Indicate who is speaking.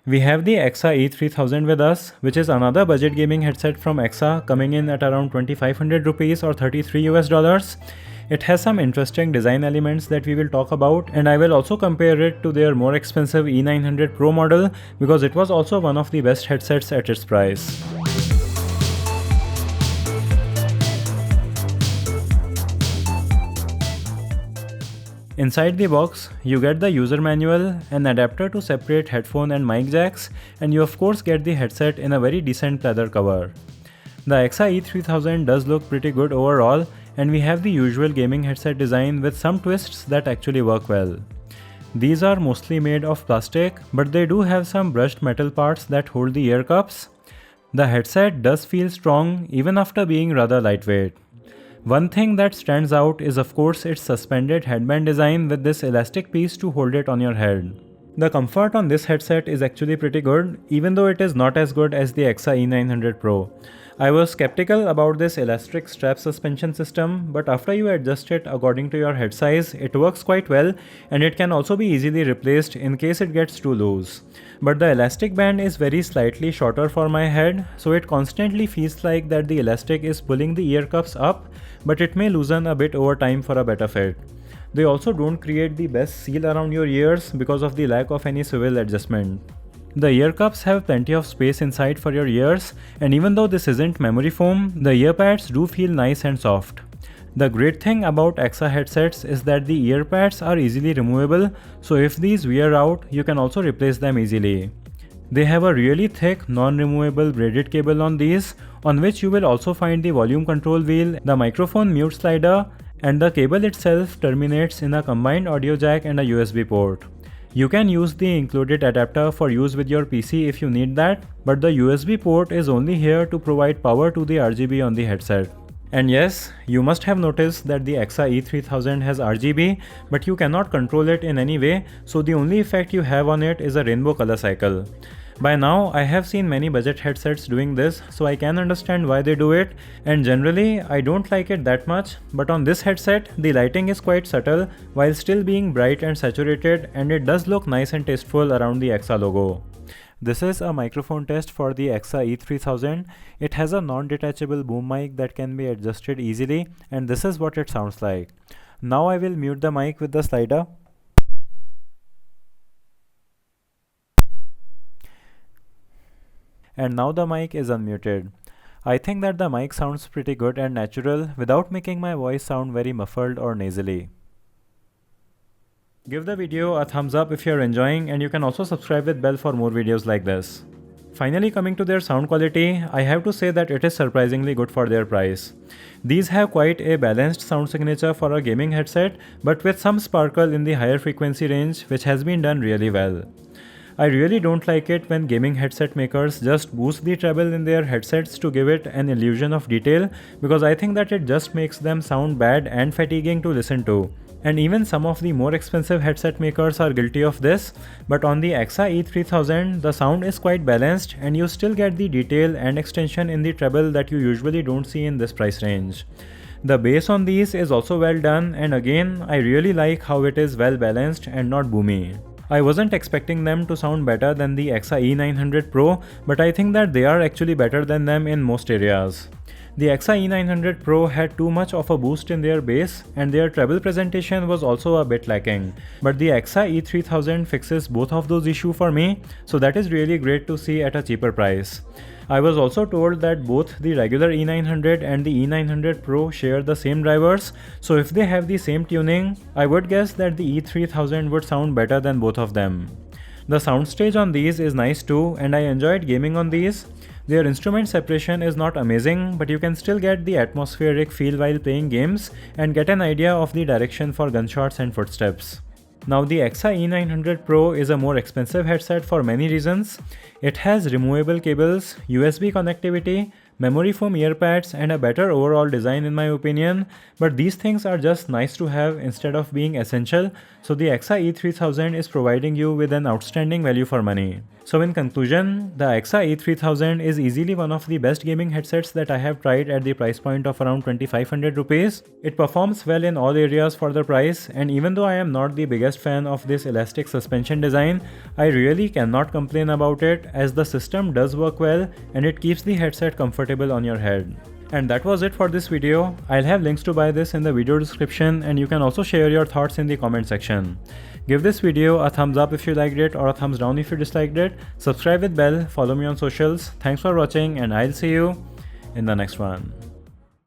Speaker 1: We have the EKSA E3000 with us, which is another budget gaming headset from EKSA, coming in at around 2500 rupees or 33 US dollars. It has some interesting design elements that we will talk about, and I will also compare it to their more expensive E900 Pro model because it was also one of the best headsets at its price. Inside the box, you get the user manual, an adapter to separate headphone and mic jacks, and you of course get the headset in a very decent leather cover. The EKSA E3000 does look pretty good overall, and we have the usual gaming headset design with some twists that actually work well. These are mostly made of plastic, but they do have some brushed metal parts that hold the ear cups. The headset does feel strong even after being rather lightweight. One thing that stands out is of course its suspended headband design with this elastic piece to hold it on your head. The comfort on this headset is actually pretty good, even though it is not as good as the EKSA E900 Pro. I was skeptical about this elastic strap suspension system, but after you adjust it according to your head size, it works quite well, and it can also be easily replaced in case it gets too loose. But the elastic band is very slightly shorter for my head, so it constantly feels like that the elastic is pulling the ear cuffs up, but it may loosen a bit over time for a better fit. They also don't create the best seal around your ears because of the lack of any swivel adjustment. The ear cups have plenty of space inside for your ears, and even though this isn't memory foam, the ear pads do feel nice and soft. The great thing about EKSA headsets is that the ear pads are easily removable, so if these wear out, you can also replace them easily. They have a really thick, non-removable braided cable on these, on which you will also find the volume control wheel, the microphone mute slider, and the cable itself terminates in a combined audio jack and a USB port. You can use the included adapter for use with your PC if you need that, but the USB port is only here to provide power to the RGB on the headset. And yes, you must have noticed that the EKSA E3000 has RGB, but you cannot control it in any way, so the only effect you have on it is a rainbow color cycle. By now, I have seen many budget headsets doing this, so I can understand why they do it, and generally, I don't like it that much, but on this headset, the lighting is quite subtle while still being bright and saturated, and it does look nice and tasteful around the EKSA logo. This is a microphone test for the EKSA E3000. It has a non-detachable boom mic that can be adjusted easily, and this is what it sounds like. Now I will mute the mic with the slider. And now the mic is unmuted. I think that the mic sounds pretty good and natural without making my voice sound very muffled or nasally. Give the video a thumbs up if you're enjoying, and you can also subscribe with bell for more videos like this. Finally, coming to their sound quality, I have to say that it is surprisingly good for their price. These have quite a balanced sound signature for a gaming headset, but with some sparkle in the higher frequency range, which has been done really well. I really don't like it when gaming headset makers just boost the treble in their headsets to give it an illusion of detail, because I think that it just makes them sound bad and fatiguing to listen to. And even some of the more expensive headset makers are guilty of this, but on the EKSA E3000, the sound is quite balanced and you still get the detail and extension in the treble that you usually don't see in this price range. The bass on these is also well done, and again, I really like how it is well balanced and not boomy. I wasn't expecting them to sound better than the EKSA E900 Pro, but I think that they are actually better than them in most areas. The EKSA E900 Pro had too much of a boost in their bass, and their treble presentation was also a bit lacking. But the EKSA E3000 fixes both of those issues for me, so that is really great to see at a cheaper price. I was also told that both the regular E900 and the E900 Pro share the same drivers, so if they have the same tuning, I would guess that the E3000 would sound better than both of them. The soundstage on these is nice too, and I enjoyed gaming on these. Their instrument separation is not amazing, but you can still get the atmospheric feel while playing games and get an idea of the direction for gunshots and footsteps. Now the EKSA E900 Pro is a more expensive headset for many reasons. It has removable cables, USB connectivity, memory foam earpads, and a better overall design in my opinion, but these things are just nice to have instead of being essential, so the EKSA E3000 is providing you with an outstanding value for money. So in conclusion, the EKSA E3000 is easily one of the best gaming headsets that I have tried at the price point of around 2500 rupees. It performs well in all areas for the price, and even though I am not the biggest fan of this elastic suspension design, I really cannot complain about it as the system does work well and it keeps the headset comfortable on your head. And that was it for this video. I'll have links to buy this in the video description, and you can also share your thoughts in the comment section. Give this video a thumbs up if you liked it or a thumbs down if you disliked it. Subscribe with bell, follow me on socials. Thanks for watching and I'll see you in the next one.